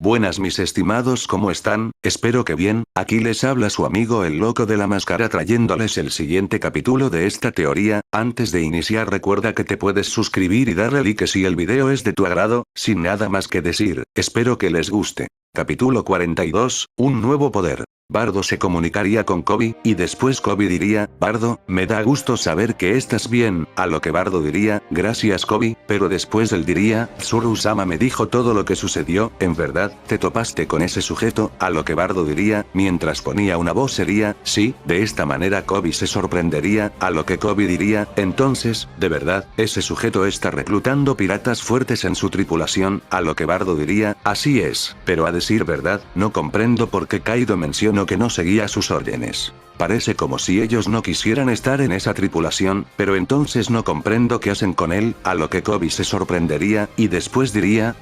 Buenas mis estimados, ¿cómo están? Espero que bien. Aquí les habla su amigo el loco de la máscara trayéndoles el siguiente capítulo de esta teoría. Antes de iniciar recuerda que te puedes suscribir y darle like si el video es de tu agrado. Sin nada más que decir, espero que les guste. Capítulo 42, un nuevo poder. Bardo se comunicaría con Koby, y después Koby diría, Bardo, me da gusto saber que estás bien, a lo que Bardo diría, gracias Koby, pero después él diría, Tsuru-sama me dijo todo lo que sucedió, ¿en verdad, te topaste con ese sujeto? A lo que Bardo diría, mientras ponía una voz seria, sí, de esta manera Koby se sorprendería, a lo que Koby diría, entonces, de verdad, ese sujeto está reclutando piratas fuertes en su tripulación, a lo que Bardo diría, así es, pero a decir verdad, no comprendo por qué Kaido mencionó que no seguía sus órdenes. Parece como si ellos no quisieran estar en esa tripulación, pero entonces no comprendo qué hacen con él, a lo que Koby se sorprendería, y después diría,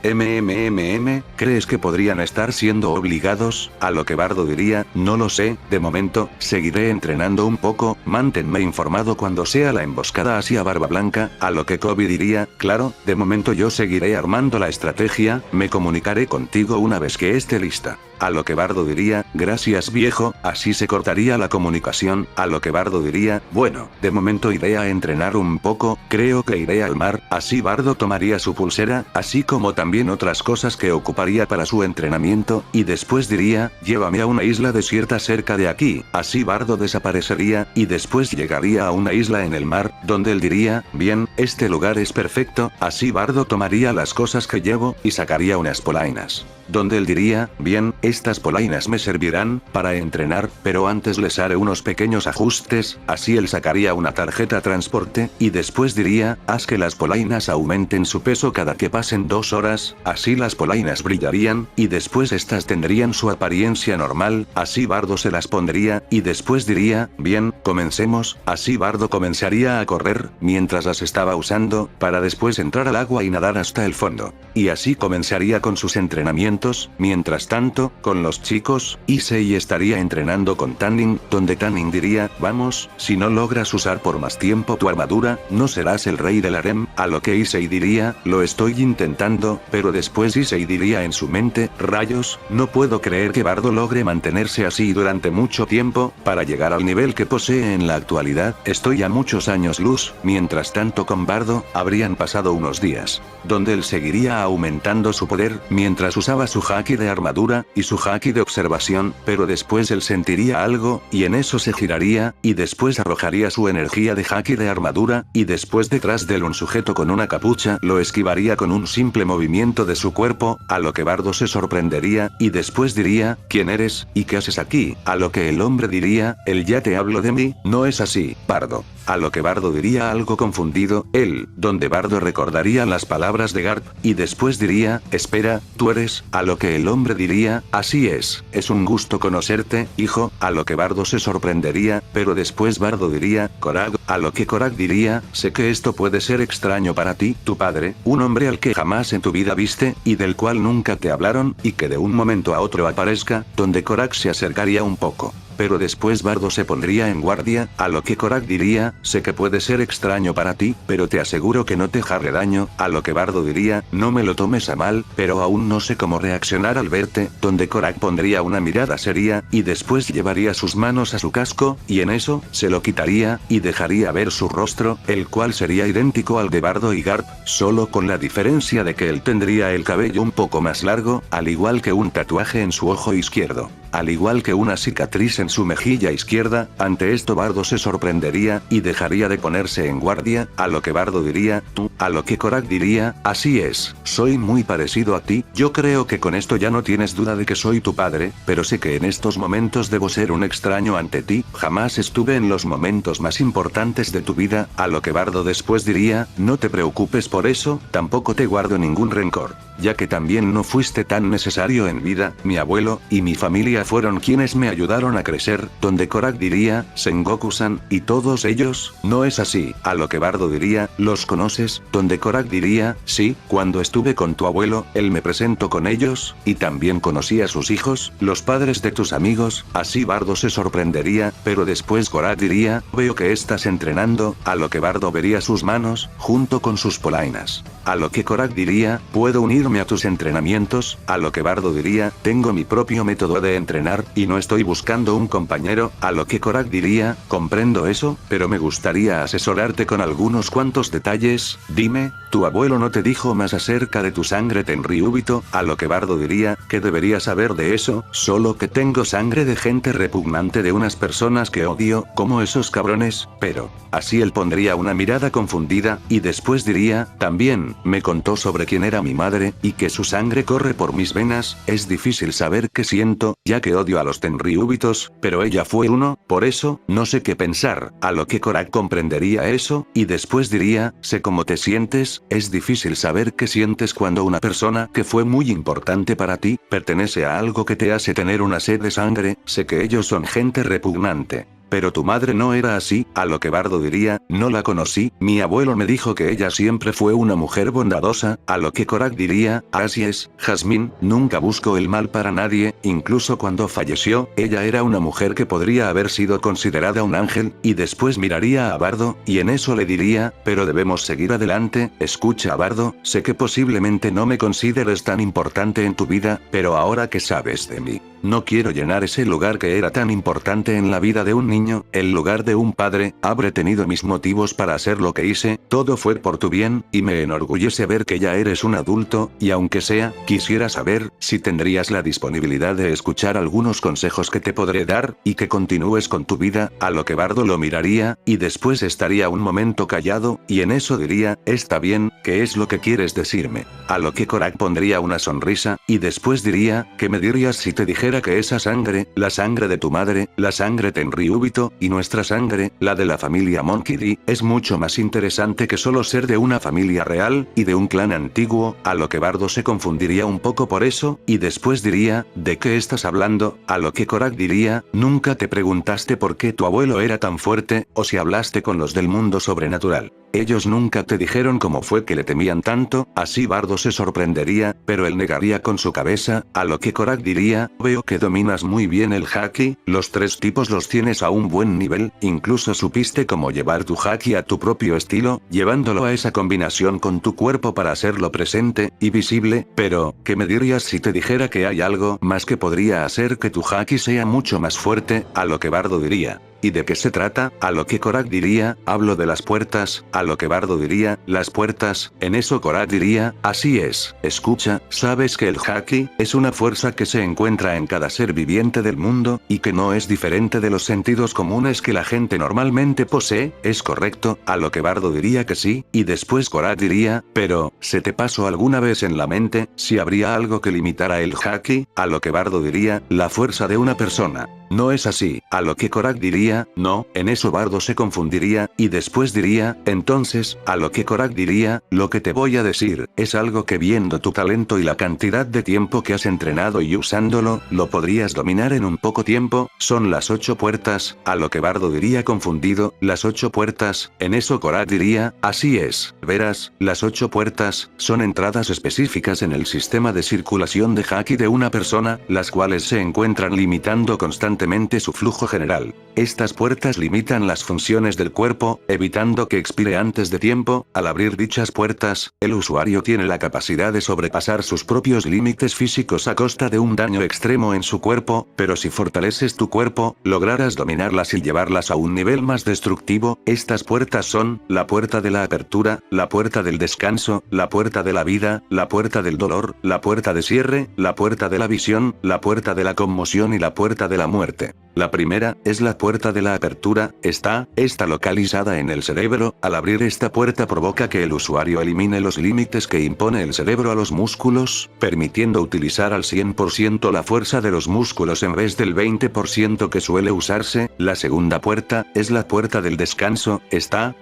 ¿crees que podrían estar siendo obligados? A lo que Bardo diría, no lo sé, de momento, seguiré entrenando un poco, manténme informado cuando sea la emboscada hacia Barba Blanca, a lo que Koby diría, claro, de momento yo seguiré armando la estrategia, me comunicaré contigo una vez que esté lista. A lo que Bardo diría, gracias viejo, así se cortaría la comunicación, a lo que Bardo diría, bueno, de momento iré a entrenar un poco, creo que iré al mar, así Bardo tomaría su pulsera, así como también otras cosas que ocuparía para su entrenamiento, y después diría, llévame a una isla desierta cerca de aquí, así Bardo desaparecería, y después llegaría a una isla en el mar, donde él diría, bien, este lugar es perfecto, así Bardo tomaría las cosas que llevo, y sacaría unas polainas. Donde él diría, bien, estas polainas me servirán para entrenar, pero antes les haré unos pequeños ajustes, así él sacaría una tarjeta transporte, y después diría, haz que las polainas aumenten su peso cada que pasen 2 horas, así las polainas brillarían, y después estas tendrían su apariencia normal, así Bardo se las pondría, y después diría, bien, comencemos, así Bardo comenzaría a correr, mientras las estaba usando, para después entrar al agua y nadar hasta el fondo. Y así comenzaría con sus entrenamientos. Mientras tanto, con los chicos, Issei estaría entrenando con Tanning, donde Tanning diría, vamos, si no logras usar por más tiempo tu armadura, no serás el rey del harem, a lo que Issei diría, lo estoy intentando, pero después Issei diría en su mente, rayos, no puedo creer que Bardo logre mantenerse así durante mucho tiempo, para llegar al nivel que posee en la actualidad, estoy a muchos años luz, mientras tanto con Bardo, habrían pasado unos días, donde él seguiría aumentando su poder, mientras usaba su haki de armadura, y su haki de observación, pero después él sentiría algo, y en eso se giraría, y después arrojaría su energía de haki de armadura, y después detrás de él un sujeto con una capucha lo esquivaría con un simple movimiento de su cuerpo, a lo que Bardo se sorprendería, y después diría, ¿quién eres, y qué haces aquí? A lo que el hombre diría, él ya te hablo de mí, no es así, Bardo. A lo que Bardo diría algo confundido, él, donde Bardo recordaría las palabras de Garp, y después diría, espera, tú eres, a lo que el hombre diría, así es un gusto conocerte, hijo, a lo que Bardo se sorprendería, pero después Bardo diría, Korag, a lo que Korag diría, sé que esto puede ser extraño para ti, tu padre, un hombre al que jamás en tu vida viste, y del cual nunca te hablaron, y que de un momento a otro aparezca, donde Korag se acercaría un poco. Pero después Bardo se pondría en guardia, a lo que Korag diría, sé que puede ser extraño para ti, pero te aseguro que no te haré daño, a lo que Bardo diría, no me lo tomes a mal, pero aún no sé cómo reaccionar al verte, donde Korag pondría una mirada seria, y después llevaría sus manos a su casco, y en eso, se lo quitaría, y dejaría ver su rostro, el cual sería idéntico al de Bardo y Garp, solo con la diferencia de que él tendría el cabello un poco más largo, al igual que un tatuaje en su ojo izquierdo. Al igual que una cicatriz en su mejilla izquierda, ante esto Bardo se sorprendería, y dejaría de ponerse en guardia, a lo que Bardo diría, tú, a lo que Korag diría, así es, soy muy parecido a ti, yo creo que con esto ya no tienes duda de que soy tu padre, pero sé que en estos momentos debo ser un extraño ante ti, jamás estuve en los momentos más importantes de tu vida, a lo que Bardo después diría, no te preocupes por eso, tampoco te guardo ningún rencor, ya que también no fuiste tan necesario en vida, mi abuelo, y mi familia fueron quienes me ayudaron a crecer, donde Korag diría, Sengoku-san, y todos ellos, no es así, a lo que Bardo diría, ¿los conoces? Donde Korag diría, sí, cuando estuve con tu abuelo, él me presentó con ellos, y también conocí a sus hijos, los padres de tus amigos, así Bardo se sorprendería, pero después Korag diría, veo que estás entrenando, a lo que Bardo vería sus manos, junto con sus polainas. a lo que Korak diría, puedo unirme a tus entrenamientos, a lo que Bardo diría, tengo mi propio método de entrenar, y no estoy buscando un compañero, a lo que Korak diría, comprendo eso, pero me gustaría asesorarte con algunos cuantos detalles, dime, ¿tu abuelo no te dijo más acerca de tu sangre Tenryubito? A lo que Bardo diría, ¿qué debería saber de eso? Solo que tengo sangre de gente repugnante, de unas personas que odio, como esos cabrones, pero... Así él pondría una mirada confundida, y después diría, también, me contó sobre quién era mi madre, y que su sangre corre por mis venas, es difícil saber qué siento, ya que odio a los Tenryubitos, pero ella fue uno, por eso, no sé qué pensar, a lo que Korak comprendería eso, y después diría, sé cómo te sientes, es difícil saber qué sientes cuando una persona que fue muy importante para ti, pertenece a algo que te hace tener una sed de sangre, sé que ellos son gente repugnante. Pero tu madre no era así, a lo que Bardo diría, no la conocí, mi abuelo me dijo que ella siempre fue una mujer bondadosa, a lo que Korak diría, así es, Jasmine, nunca buscó el mal para nadie, incluso cuando falleció, ella era una mujer que podría haber sido considerada un ángel, y después miraría a Bardo, y en eso le diría, pero debemos seguir adelante, escucha Bardo, sé que posiblemente no me consideres tan importante en tu vida, pero ahora que sabes de mí, no quiero llenar ese lugar que era tan importante en la vida de un niño, el lugar de un padre, habré tenido mis motivos para hacer lo que hice, todo fue por tu bien, y me enorgullece ver que ya eres un adulto, y aunque sea, quisiera saber, si tendrías la disponibilidad de escuchar algunos consejos que te podré dar, y que continúes con tu vida, a lo que Bardo lo miraría, y después estaría un momento callado, y en eso diría, está bien, ¿qué es lo que quieres decirme? A lo que Korak pondría una sonrisa, y después diría, ¿qué me dirías si te dijera que esa sangre, la sangre de tu madre, la sangre Tenryubito, y nuestra sangre, la de la familia Monkey D, es mucho más interesante que solo ser de una familia real, y de un clan antiguo? A lo que Bardo se confundiría un poco por eso, y después diría, ¿de qué estás hablando? A lo que Korak diría, ¿nunca te preguntaste por qué tu abuelo era tan fuerte, o si hablaste con los del mundo sobrenatural? Ellos nunca te dijeron cómo fue que le temían tanto, así Bardo se sorprendería, pero él negaría con su cabeza, a lo que Korak diría, veo que dominas muy bien el haki, los tres tipos los tienes a un buen nivel, incluso supiste cómo llevar tu haki a tu propio estilo, llevándolo a esa combinación con tu cuerpo para hacerlo presente, y visible, pero, ¿qué me dirías si te dijera que hay algo más que podría hacer que tu haki sea mucho más fuerte? A lo que Bardo diría, ¿y de qué se trata? A lo que Korak diría, hablo de las puertas, a lo que Bardo diría, las puertas, en eso Korak diría, así es, escucha, sabes que el haki, es una fuerza que se encuentra en cada ser viviente del mundo, y que no es diferente de los sentidos comunes que la gente normalmente posee, ¿es correcto? A lo que Bardo diría que sí, y después Korak diría, pero, ¿se te pasó alguna vez en la mente, si habría algo que limitara el haki? A lo que Bardo diría, la fuerza de una persona. No es así, a lo que Korak diría, no, en eso Bardo se confundiría, y después diría, entonces, a lo que Korak diría, lo que te voy a decir, es algo que viendo tu talento y la cantidad de tiempo que has entrenado y usándolo, lo podrías dominar en un poco tiempo, son las 8 puertas, a lo que Bardo diría confundido, las 8 puertas, en eso Korak diría, así es, verás, las 8 puertas, son entradas específicas en el sistema de circulación de haki de una persona, las cuales se encuentran limitando constantemente su flujo general. Estas puertas limitan las funciones del cuerpo, evitando que expire antes de tiempo. Al abrir dichas puertas, el usuario tiene la capacidad de sobrepasar sus propios límites físicos a costa de un daño extremo en su cuerpo, pero si fortaleces tu cuerpo, lograrás dominarlas y llevarlas a un nivel más destructivo. Estas puertas son, la puerta de la apertura, la puerta del descanso, la puerta de la vida, la puerta del dolor, la puerta de cierre, la puerta de la visión, la puerta de la conmoción y la puerta de la muerte. La primera, es la puerta de la apertura, está localizada en el cerebro, al abrir esta puerta provoca que el usuario elimine los límites que impone el cerebro a los músculos, permitiendo utilizar al 100% la fuerza de los músculos en vez del 20% que suele usarse. La segunda puerta, es la puerta del descanso,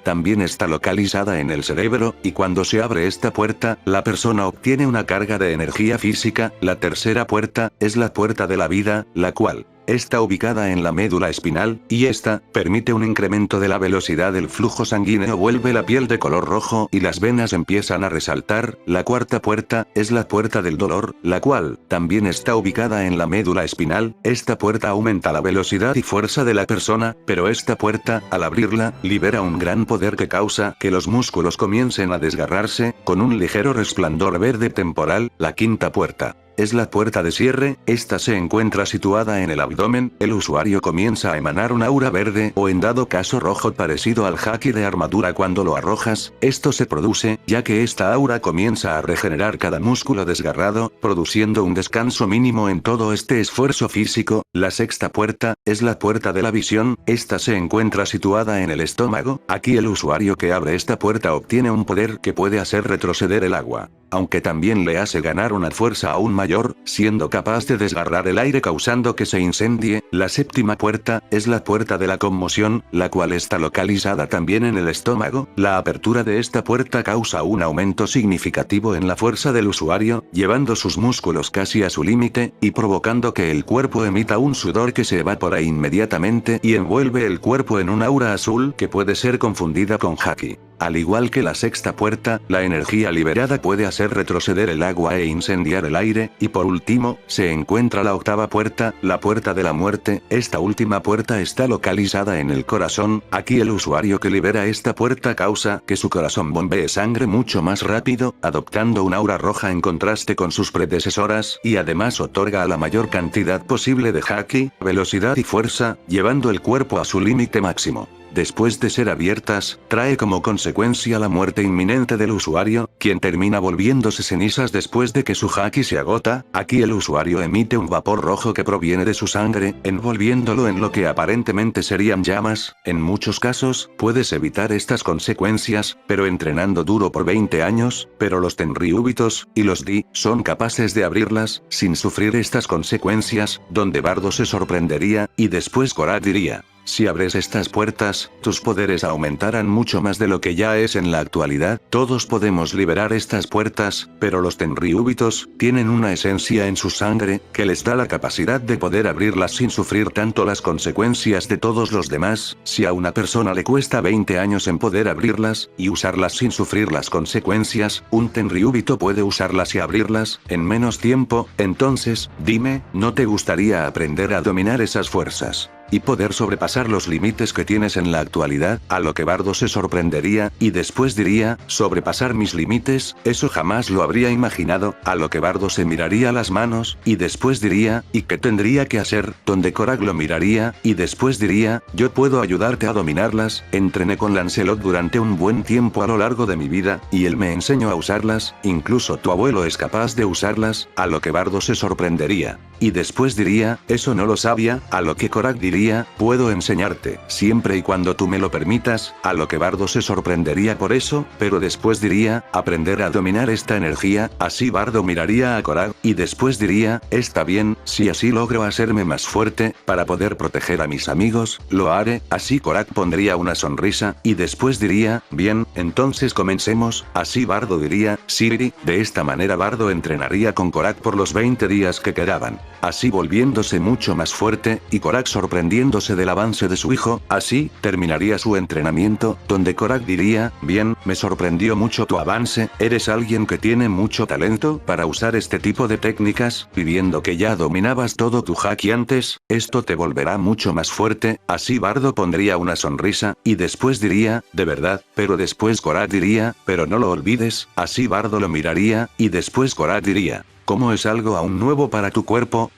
también está localizada en el cerebro, y cuando se abre esta puerta, la persona obtiene una carga de energía física. La tercera puerta, es la puerta de la vida, la cual está ubicada en la médula espinal, y esta, permite un incremento de la velocidad del flujo sanguíneo, vuelve la piel de color rojo y las venas empiezan a resaltar. La cuarta puerta, es la puerta del dolor, la cual, también está ubicada en la médula espinal. Esta puerta aumenta la velocidad y fuerza de la persona, pero esta puerta, al abrirla, libera un gran poder que causa que los músculos comiencen a desgarrarse, con un ligero resplandor verde temporal. La quinta puerta es la puerta de cierre, esta se encuentra situada en el abdomen. El usuario comienza a emanar un aura verde o en dado caso rojo parecido al haki de armadura cuando lo arrojas. Esto se produce, ya que esta aura comienza a regenerar cada músculo desgarrado, produciendo un descanso mínimo en todo este esfuerzo físico. La sexta puerta, es la puerta de la visión, esta se encuentra situada en el estómago. Aquí el usuario que abre esta puerta obtiene un poder que puede hacer retroceder el agua, aunque también le hace ganar una fuerza aún mayor, siendo capaz de desgarrar el aire causando que se incendie. La séptima puerta, es la puerta de la conmoción, la cual está localizada también en el estómago. La apertura de esta puerta causa un aumento significativo en la fuerza del usuario, llevando sus músculos casi a su límite, y provocando que el cuerpo emita un sudor que se evapora inmediatamente y envuelve el cuerpo en un aura azul que puede ser confundida con haki. Al igual que la sexta puerta, la energía liberada puede hacer retroceder el agua e incendiar el aire, y por último, se encuentra la octava puerta, la puerta de la muerte. Esta última puerta está localizada en el corazón. Aquí el usuario que libera esta puerta causa que su corazón bombee sangre mucho más rápido, adoptando un aura roja en contraste con sus predecesoras, y además otorga la mayor cantidad posible de haki, velocidad y fuerza, llevando el cuerpo a su límite máximo. Después de ser abiertas, trae como consecuencia la muerte inminente del usuario, quien termina volviéndose cenizas después de que su haki se agota. Aquí el usuario emite un vapor rojo que proviene de su sangre, envolviéndolo en lo que aparentemente serían llamas. En muchos casos, puedes evitar estas consecuencias, pero entrenando duro por 20 años, pero los Tenryubitos y los Di son capaces de abrirlas, sin sufrir estas consecuencias, donde Bardo se sorprendería, y después Korak diría: si abres estas puertas, tus poderes aumentarán mucho más de lo que ya es en la actualidad. Todos podemos liberar estas puertas, pero los Tenryubitos tienen una esencia en su sangre que les da la capacidad de poder abrirlas sin sufrir tanto las consecuencias de todos los demás. Si a una persona le cuesta 20 años en poder abrirlas y usarlas sin sufrir las consecuencias, un Tenryubito puede usarlas y abrirlas en menos tiempo. Entonces, dime, ¿no te gustaría aprender a dominar esas fuerzas y poder sobrepasar los límites que tienes en la actualidad? A lo que Bardo se sorprendería, y después diría: sobrepasar mis límites, eso jamás lo habría imaginado. A lo que Bardo se miraría las manos, y después diría: ¿y qué tendría que hacer? Donde Korak lo miraría, y después diría: yo puedo ayudarte a dominarlas, entrené con Lancelot durante un buen tiempo a lo largo de mi vida, y él me enseñó a usarlas, incluso tu abuelo es capaz de usarlas. A lo que Bardo se sorprendería, y después diría: eso no lo sabía. A lo que Korak diría: puedo enseñarte, siempre y cuando tú me lo permitas. A lo que Bardo se sorprendería por eso, pero después diría: aprender a dominar esta energía. Así Bardo miraría a Korak, y después diría: está bien, si así logro hacerme más fuerte, para poder proteger a mis amigos, lo haré. Así Korak pondría una sonrisa, y después diría: bien, entonces comencemos. Así Bardo diría: sí. De esta manera Bardo entrenaría con Korak por los 20 días que quedaban, así volviéndose mucho más fuerte, y Korak sorprendiéndose del avance de su hijo. Así, terminaría su entrenamiento, donde Korak diría: bien, me sorprendió mucho tu avance, eres alguien que tiene mucho talento para usar este tipo de técnicas, y viendo que ya dominabas todo tu haki antes, esto te volverá mucho más fuerte. Así Bardo pondría una sonrisa, y después diría: de verdad, pero después Korak diría: pero no lo olvides. Así Bardo lo miraría, y después Korak diría: como es algo aún nuevo para tu cuerpo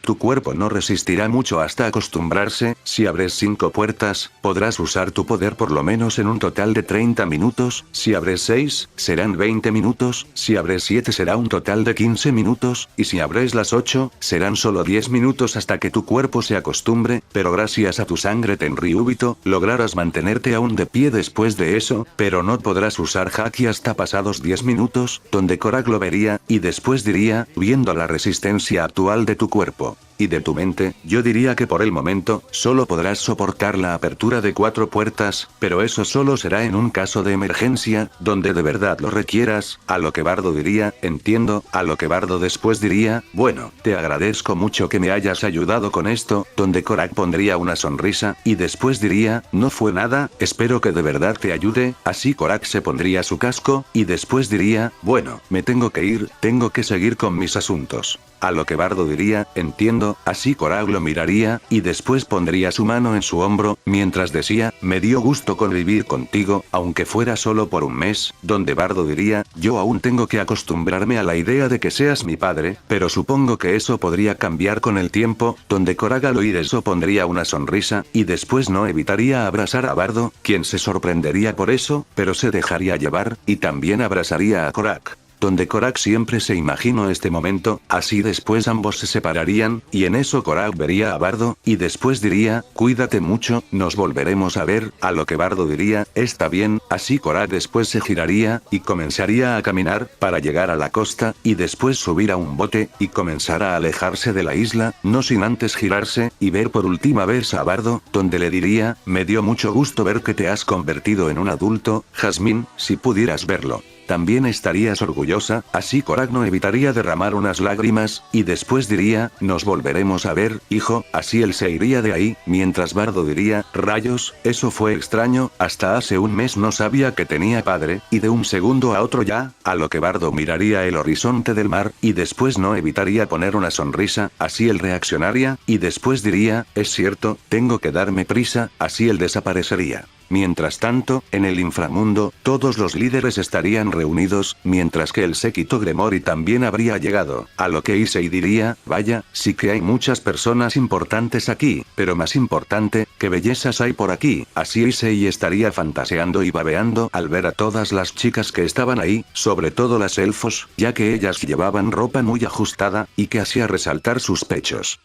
no resistirá mucho hasta acostumbrarse. Si abres 5 puertas, podrás usar tu poder por lo menos en un total de 30 minutos, si abres 6, serán 20 minutos, si abres 7 será un total de 15 minutos, y si abres las 8, serán solo 10 minutos hasta que tu cuerpo se acostumbre, pero gracias a tu sangre Tenryubito, lograrás mantenerte aún de pie después de eso, pero no podrás usar haki hasta pasados 10 minutos, donde Korak lo vería, y después diría: viendo la resistencia actual de tu cuerpo, y de tu mente, yo diría que por el momento, solo podrás soportar la apertura de 4 puertas, pero eso solo será en un caso de emergencia, donde de verdad lo requieras, a lo que Bardo diría, entiendo, a lo que Bardo después diría, bueno, te agradezco mucho que me hayas ayudado con esto, donde Korak pondría una sonrisa, y después diría, no fue nada, espero que de verdad te ayude, así Korak se pondría su casco, y después diría, bueno, me tengo que ir, tengo que seguir con mis asuntos. A lo que Bardo diría, entiendo, así Korak lo miraría, y después pondría su mano en su hombro, mientras decía, me dio gusto convivir contigo, aunque fuera solo por un mes, donde Bardo diría, yo aún tengo que acostumbrarme a la idea de que seas mi padre, pero supongo que eso podría cambiar con el tiempo, donde Korak al oír eso pondría una sonrisa, y después no evitaría abrazar a Bardo, quien se sorprendería por eso, pero se dejaría llevar, y también abrazaría a Korak. Donde Korak siempre se imaginó este momento, así después ambos se separarían, y en eso Korak vería a Bardo, y después diría, cuídate mucho, nos volveremos a ver, a lo que Bardo diría, está bien, así Korak después se giraría, y comenzaría a caminar, para llegar a la costa, y después subir a un bote, y comenzar a alejarse de la isla, no sin antes girarse, y ver por última vez a Bardo, donde le diría, me dio mucho gusto ver que te has convertido en un adulto, Jasmine, si pudieras verlo. También estarías orgullosa, así Korak no evitaría derramar unas lágrimas, y después diría, nos volveremos a ver, hijo, así él se iría de ahí, mientras Bardo diría, rayos, eso fue extraño, hasta hace un mes no sabía que tenía padre, y de un segundo a otro ya, a lo que Bardo miraría el horizonte del mar, y después no evitaría poner una sonrisa, así él reaccionaría, y después diría, es cierto, tengo que darme prisa, así él desaparecería. Mientras tanto, en el inframundo, todos los líderes estarían reunidos, mientras que el séquito Gremory también habría llegado, a lo que Issei diría, vaya, sí que hay muchas personas importantes aquí, pero más importante, ¿qué bellezas hay por aquí? Así Issei estaría fantaseando y babeando al ver a todas las chicas que estaban ahí, sobre todo las elfos, ya que ellas llevaban ropa muy ajustada, y que hacía resaltar sus pechos.